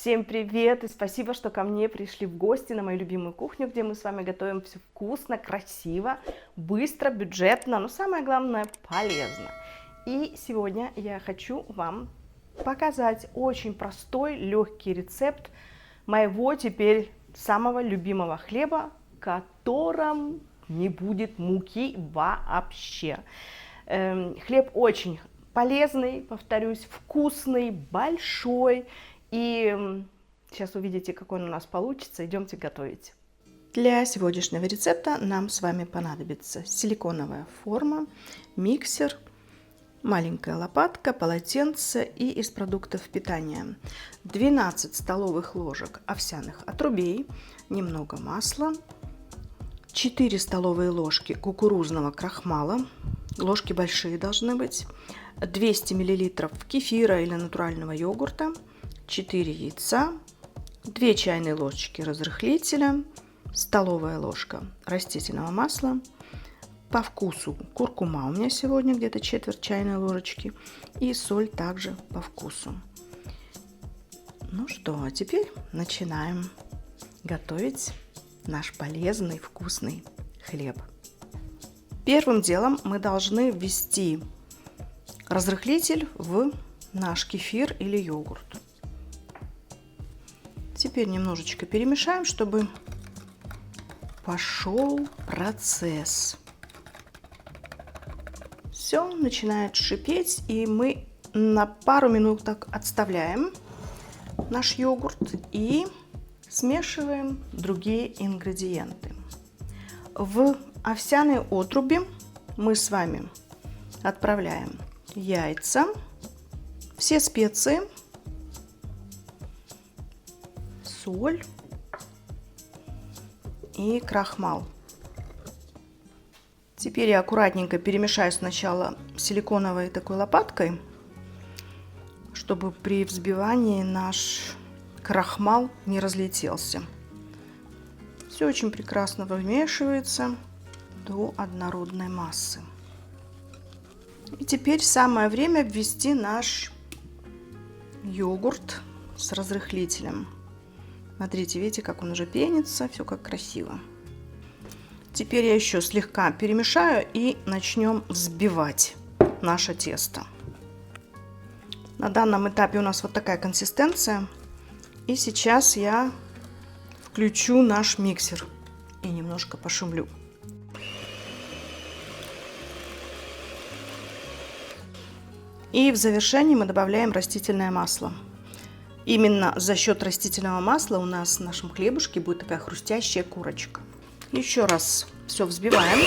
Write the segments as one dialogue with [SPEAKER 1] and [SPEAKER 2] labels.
[SPEAKER 1] Всем привет и спасибо, что ко мне пришли в гости на мою любимую кухню, где мы с вами готовим все вкусно, красиво, быстро, бюджетно, но самое главное полезно. И сегодня я хочу вам показать очень простой, легкий рецепт моего теперь самого любимого хлеба, в котором не будет муки вообще. Хлеб очень полезный, повторюсь, вкусный, большой. И сейчас увидите, какой он у нас получится. Идемте готовить. Для сегодняшнего рецепта нам с вами понадобится силиконовая форма, миксер, маленькая лопатка, полотенце и из продуктов питания 12 столовых ложек овсяных отрубей, немного масла, 4 столовые ложки кукурузного крахмала, ложки большие должны быть, 200 мл кефира или натурального йогурта, 4 яйца, 2 чайные ложечки разрыхлителя, столовая ложка растительного масла, по вкусу куркума у меня сегодня где-то четверть чайной ложечки и соль также по вкусу. Ну что, а теперь начинаем готовить наш полезный вкусный хлеб. Первым делом мы должны ввести разрыхлитель в наш кефир или йогурт. Теперь немножечко перемешаем, чтобы пошел процесс. Все начинает шипеть, и мы на пару минут так отставляем наш йогурт и смешиваем другие ингредиенты. В овсяные отруби мы с вами отправляем яйца, все специи, соль и крахмал. Теперь я аккуратненько перемешаю сначала силиконовой такой лопаткой, чтобы при взбивании наш крахмал не разлетелся. Все очень прекрасно вымешивается до однородной массы. И теперь самое время ввести наш йогурт с разрыхлителем. Смотрите, видите, как он уже пенится, все как красиво. Теперь я еще слегка перемешаю и начнем взбивать наше тесто. На данном этапе у нас вот такая консистенция. И сейчас я включу наш миксер и немножко пошумлю. И в завершении мы добавляем растительное масло. Именно за счет растительного масла у нас в нашем хлебушке будет такая хрустящая корочка. Еще раз все взбиваем.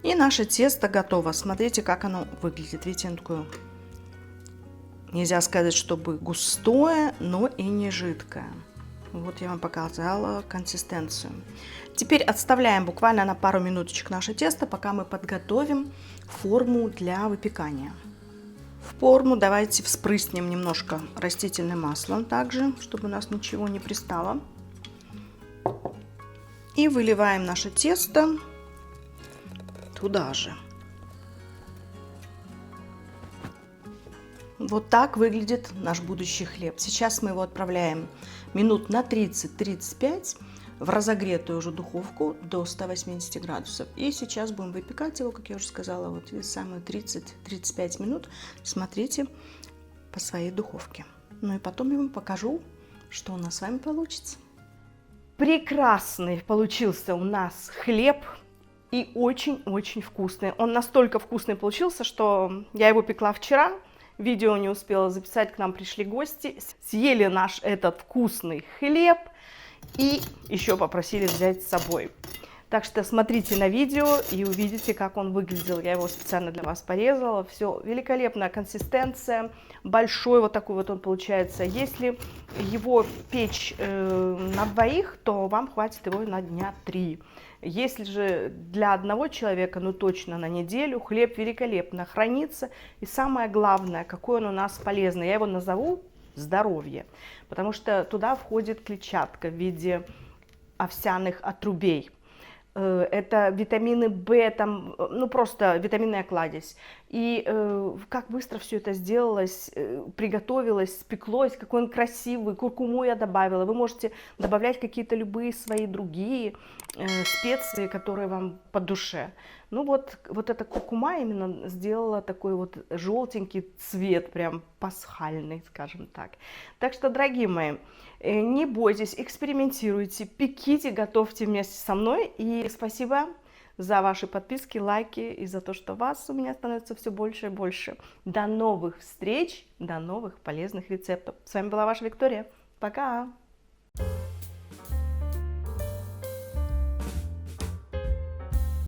[SPEAKER 1] И наше тесто готово. Смотрите, как оно выглядит. Видите, оно такое, нельзя сказать, чтобы густое, но и не жидкое. Вот я вам показала консистенцию. Теперь отставляем буквально на пару минуточек наше тесто, пока мы подготовим форму для выпекания. В форму давайте вспрыснем немножко растительным маслом также, чтобы у нас ничего не пристало. И выливаем наше тесто туда же. Вот так выглядит наш будущий хлеб. Сейчас мы его отправляем минут на 30-35 в разогретую уже духовку до 180 градусов. И сейчас будем выпекать его, как я уже сказала, вот эти самые 30-35 минут. Смотрите по своей духовке. Ну и потом я вам покажу, что у нас с вами получится. Прекрасный получился у нас хлеб и очень-очень вкусный. Он настолько вкусный получился, что я его пекла вчера. Видео не успела записать, к нам пришли гости, съели наш этот вкусный хлеб и еще попросили взять с собой. Так что смотрите на видео и увидите, как он выглядел. Я его специально для вас порезала. Все, великолепная консистенция, большой вот такой вот он получается. Если его печь на двоих, то вам хватит его на дня 3. Если же для одного человека, ну точно на неделю, хлеб великолепно хранится. И самое главное, какой он у нас полезный. Я его назову здоровье, потому что туда входит клетчатка в виде овсяных отрубей. это витамины В, там, ну просто витаминная кладезь. И как быстро все это сделалось, приготовилось, спеклось, какой он красивый, куркуму я добавила. Вы можете добавлять какие-то любые свои другие специи, которые вам по душе. Ну вот эта куркума именно сделала такой вот желтенький цвет, прям пасхальный, скажем так. Так что, дорогие мои, не бойтесь, экспериментируйте, пеките, готовьте вместе со мной. И спасибо за ваши подписки, лайки и за то, что вас у меня становится все больше и больше. До новых встреч, до новых полезных рецептов. С вами была ваша Виктория. Пока!